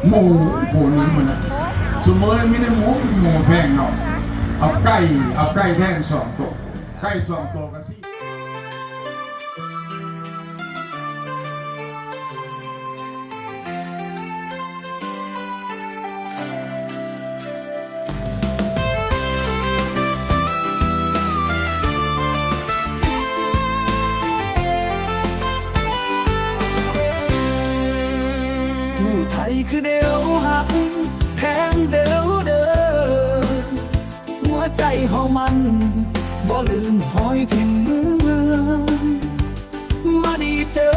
หมูโผล่นั้นมันนะสมมติไม่ได้หมูแพงเนาะเอาไก่แท่ง2 ตัวไก่2 ตัวกันสิไทยคือเดียวหักแพงเดียวเดินหัวใจเฮามันบ่ลืมหอยถิ่นเมืองมาดีเจอ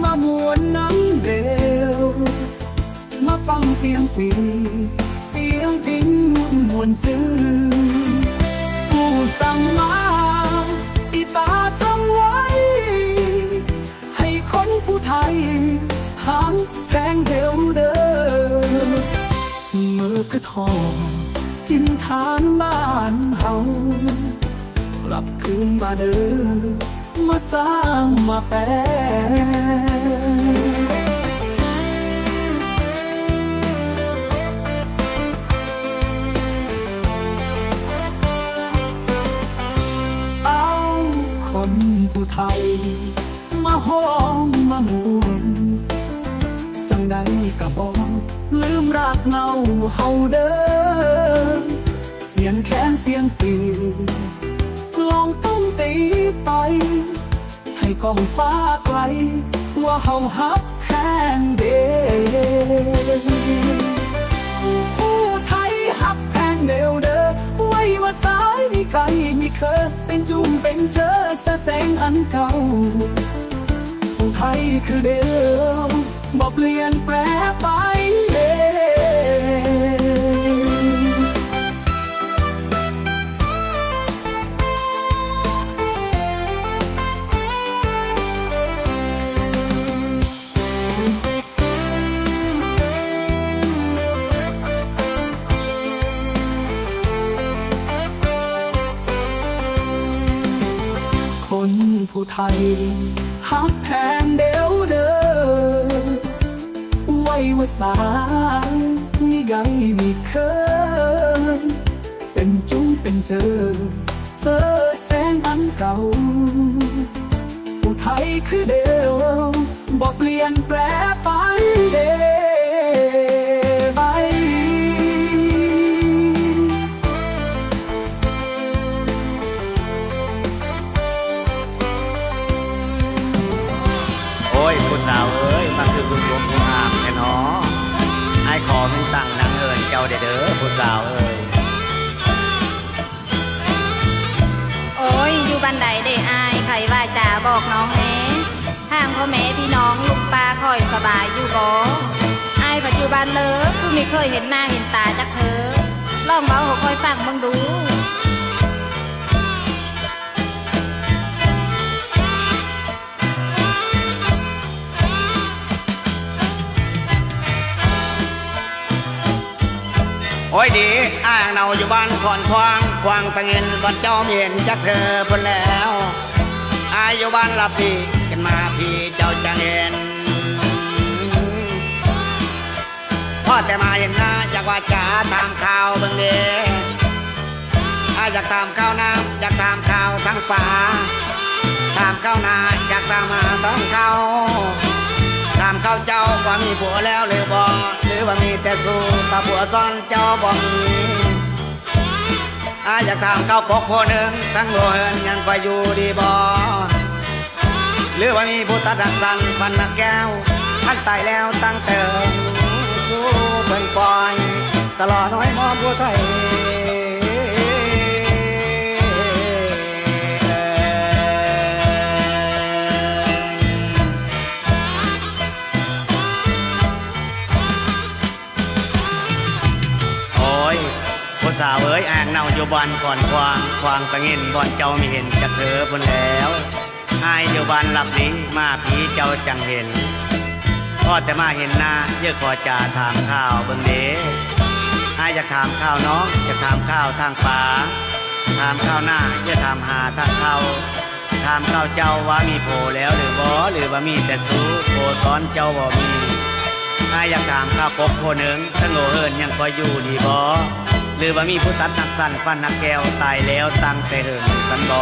มามวนน้ำเดียวมาฟังเสียงปีเสียงพินมวนซึ้งผู้สั่งมาอีตาสั่งไว้ให้คนผู้ไทยหางแพงเดียวเดิมมือกระทองทิมทานบ้านเฮากลับคืนมาเดิมมาสร้างมาแปลเอาคนผู้ไทยมาห้องมาหมุนจังใดกะบอกลืมรากเงาเฮาเดิมเสียงแค้นเสียงตีลองต้องตีไปให้กองฟ้าไกลว่าเฮาฮักแห้งเด้ผู้ไทยฮักแพงเดียวเด้อไว้ว่าสายมีใครมีเคยเป็นจุ่มเป็นเจอแสงอันเก่าผู้ไทยคือเดิมบ่เปลี่ยนแปลงไปเด้คนผู้ไทยฮักแพงเดียวเด้อไว้ว่าสายมีไงมีเคยเป็นจุ้งเป็นเจอเสื้อแสงอันเก่าผู้ไทยคือเดียวบอกเปลี่ยนแปลงไปเด้ไปโอ้ยคุณสาวเอ้ยมาคือคุณหลวงคุณอามแค่นอไอ้ขอมีสั่งนางเอิญเจ้าเด้อคุณสาวเอ้ย โอ้ยอยู่บันไดเด้อายไผว่าจ๋าบอกน้องแน่ทางพ่อแม่พี่น้องลุงป้าคอยสบายอยู่บ่อายปัจจุบันเลยผู้ไม่เคยเห็นหน้าเห็นตาจักเธอลองเบาหัวคอยฟังมึงดูโอ้ยดีอ้างเนาอยู่บ้านขอนควางตะเงินบ้านเจ้าเมียนจักเธอพ้นแล้วอายอยู่บ้านลับพี่กันมาพี่เจ้าจะเห็นพ่อแต่มาเห็นหน้าจากว่าจ๋าตามข่าวเบิ่งเด้อายอยากตามข้าวน้ำอยากตามข่าวทั้งฟ้าตามข้าวนาอยากตามมาต้องเข้าตามข้าวเจ้าว่ามีผัวแล้วหรือบ่หรือว่ามีแต่สู้ตาผัวซ้อนเจ้าบ่มีอยากถามข้าวกกผู้หนึ่งทั้งโลเฮินยังคอยอยู่ดีบ่หรือว่ามีผู้ตัดดักสันฟันนักแก้วท่านตายแล้วตั้งเติมผู้เพิ่นปล่อยตลอดน้อยมอมผู้ไทยสาวเอ้ยอ่างเนาอยู่บ้านก่อนควางตะเงินบ่อนเจ้ามีเห็นจะเธอพ้นแล้วอายอยู่บ้านหลับนี้มาผีเจ้าจังเห็นพ่อแต่มาเห็นหน้าเยอะขอจ่าถามข้าวเบิ่งเด้อายอยากถามข้าวน้องอยากถามข้าวทางป่าถามข้าวหน้าอยากถามหาทางเข้าถามข้าวเจ้าว่ามีโผแล้วหรือบ่หรือว่ามีแต่สู้โผซ้อนเจ้าบ่มี อายอยากถามข้าปกโคหนึ่งสโงเฮินยังคอยอยู่ดีบ่หรือว่ามีผู้ตัดนักสั่นฟันนักแก้วตายแล้วตั้งแต่เหินกันบ่